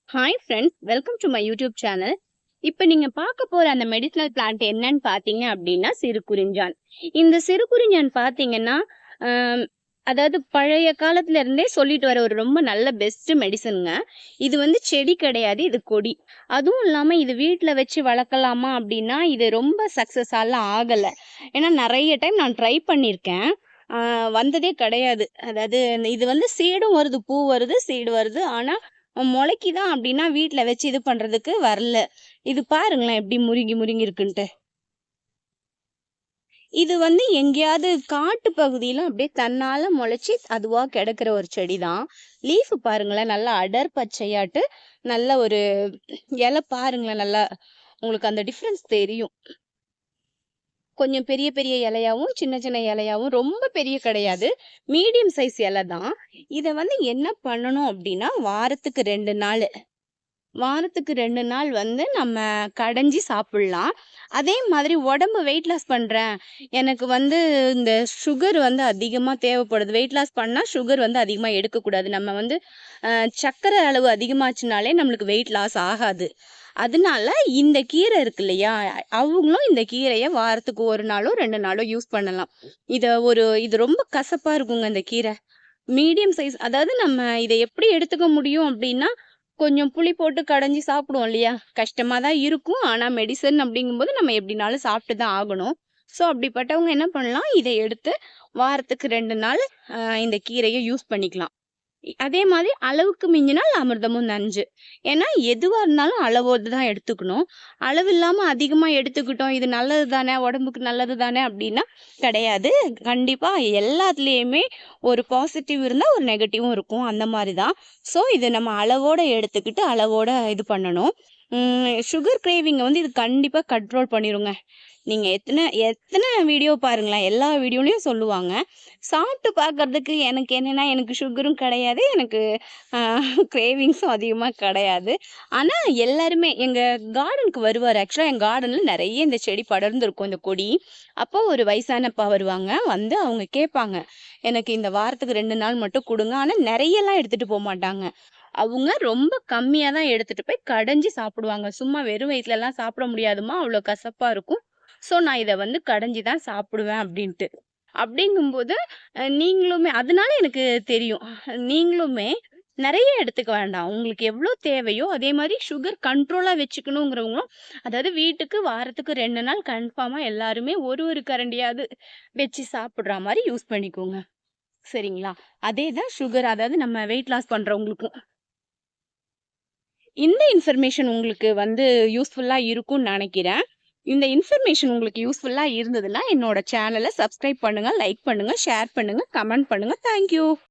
Hi friends, welcome to my YouTube channel. இப்போ நீங்க பார்க்க போற அந்த மெடிசினல் பிளான்ட் என்னன்னு பார்த்தீங்க அப்படின்னா சிறுகுறிஞ்சான். இந்த சிறுகுறிஞ்சான் பார்த்தீங்கன்னா, ஆம், அதாவது பழைய காலத்துல இருந்தே சொல்லிட்டு வர ஒரு ரொம்ப நல்ல பெஸ்ட் மெடிசனுங்க. இது வந்து செடி கிடையாது, இது கொடி. அதுவும் இல்லாம இது வீட்ல வச்சு வளர்க்கலாமா அப்படின்னா இது ரொம்ப சக்சஸ் எல்லாம் ஆகல. ஏன்னா நிறைய டைம் நான் ட்ரை பண்ணியிருக்கேன். வந்ததே கிடையாது. அதாவது இது வந்து சீடும் வருது, பூ வருது, சீடு வருது. ஆனா முளைக்குதான் அப்படின்னா வீட்ல வச்சு இது பண்றதுக்கு வரல. இது பாருங்களேன் எப்படி முருங்கி முருங்கி இருக்குன்ட்டு. இது வந்து எங்கேயாவது காட்டு பகுதியில அப்படியே தன்னால முளைச்சி அதுவா கிடக்குற ஒரு செடிதான். லீஃப் பாருங்களேன், நல்லா அடர் பச்சையாட்டு நல்ல ஒரு இலை பாருங்களேன், நல்லா உங்களுக்கு அந்த டிஃபரன்ஸ் தெரியும். கொஞ்சம் பெரிய பெரிய இலையாவும் சின்ன சின்ன இலையாவும் ரொம்ப பெரிய கிடையாது, மீடியம் சைஸ் இலை தான். இதை வந்து என்ன பண்ணணும் அப்படின்னா வாரத்துக்கு 2 நாள் வந்து நம்ம கடைஞ்சி சாப்பிடலாம். அதே மாதிரி உடம்பு வெயிட் லாஸ் பண்றேன், எனக்கு வந்து இந்த சுகர் வந்து அதிகமா தேவைப்படுது, வெயிட் லாஸ் பண்ணா சுகர் வந்து அதிகமா எடுக்கக்கூடாது, நம்ம வந்து சர்க்கரை அளவு அதிகமாச்சுனாலே நம்மளுக்கு வெயிட் லாஸ் ஆகாது. அதனால இந்த கீரை இருக்கு இல்லையா, அவங்களும் இந்த கீரையை வாரத்துக்கு 1 நாளோ 2 நாளோ யூஸ் பண்ணலாம். இது ரொம்ப கசப்பா இருக்குங்க இந்த கீரை. மீடியம் சைஸ், அதாவது நம்ம இதை எப்படி எடுத்துக்க முடியும் அப்படின்னா, கொஞ்சம் புளி போட்டு கடைஞ்சி சாப்பிடுவோம் இல்லையா, கஷ்டமா தான் இருக்கும். ஆனா மெடிசன் அப்படிங்கும்போது நம்ம எப்படினாலும் சாப்பிட்டு தான் ஆகணும். ஸோ அப்படிப்பட்டவங்க என்ன பண்ணலாம், இதை எடுத்து வாரத்துக்கு 2 நாள் இந்த கீரையை யூஸ் பண்ணிக்கலாம். அதே மாதிரி அளவுக்கு மிஞ்சினால் அமிர்தமும் நஞ்சு. ஏன்னா எதுவா இருந்தாலும் அளவோடு தான் எடுத்துக்கணும். அளவு இல்லாம அதிகமா எடுத்துக்கிட்டோம், இது நல்லது தானே, உடம்புக்கு நல்லது தானே அப்படின்னா கிடையாது. கண்டிப்பா எல்லாத்துலேயுமே ஒரு பாசிட்டிவ் இருந்தா ஒரு நெகட்டிவும் இருக்கும், அந்த மாதிரி தான். ஸோ இது நம்ம அளவோட எடுத்துக்கிட்டு அளவோட இது பண்ணணும். சுகர் கிரேவிங்கை வந்து இது கண்டிப்பா கண்ட்ரோல் பண்ணிருங்க. நீங்க எத்தனை எத்தனை வீடியோ பாருங்களேன், எல்லா வீடியோலயும் சொல்லுவாங்க. சாப்பிட்டு பார்க்கறதுக்கு எனக்கு என்னன்னா, எனக்கு சுகரும் கிடையாது, எனக்கு கிரேவிங்ஸும் அதிகமா கிடையாது. ஆனா எல்லாருமே எங்க கார்டனுக்கு வருவாரு. ஆக்சுவலா என் கார்டன்ல நிறைய இந்த செடி படர்ந்திருக்கும், இந்த கொடி. அப்போ ஒரு வயசானப்பா வருவாங்க. வந்து அவங்க கேட்பாங்க, எனக்கு இந்த வாரத்துக்கு 2 நாள் மட்டும் கொடுங்க. ஆனா நிறையலாம் எடுத்துட்டு போக மாட்டாங்க. அவங்க ரொம்ப கம்மியா தான் எடுத்துட்டு போய் கடைஞ்சு சாப்பிடுவாங்க. சும்மா வெறும் வயித்துலலாம் சாப்பிட முடியாதும்மா, அவ்வளோ கசப்பா இருக்கும். ஸோ நான் இத வந்து கடைஞ்சு தான் சாப்பிடுவேன் அப்படின்ட்டு. அப்படிங்கும்போது நீங்களுமே அதனால எனக்கு தெரியும். நீங்களுமே நெறைய எடுத்துக்க வேண்டாம். உங்களுக்கு எவ்வளோ தேவையோ அதே மாரி சுகர் கண்ட்ரோலா வச்சுக்கணுங்கிறவங்களும், அதாவது வீட்டுக்கு வாரத்துக்கு 2 நாள் கன்ஃபார்மா எல்லாருமே ஒரு கரண்டியாவது வச்சு சாப்பிடுற மாரி யூஸ் பண்ணிக்கோங்க. சரிங்களா? அதே தான் சுகர், அதாவது நம்ம வெயிட் லாஸ் பண்றவங்களுக்கும். இந்த இன்ஃபர்மேஷன் உங்களுக்கு வந்து யூஸ்ஃபுல்லா இருக்கும்னு நெனைக்கிறேன். இந்த இன்ஃபர்மேஷன் உங்களுக்கு யூஸ்ஃபுல்லா இருந்ததுன்னா, என்னோட சேனல சப்ஸ்கிரைப் பண்ணுங்க, லைக் பண்ணுங்க, ஷேர் பண்ணுங்க, கமெண்ட் பண்ணுங்க. Thank you.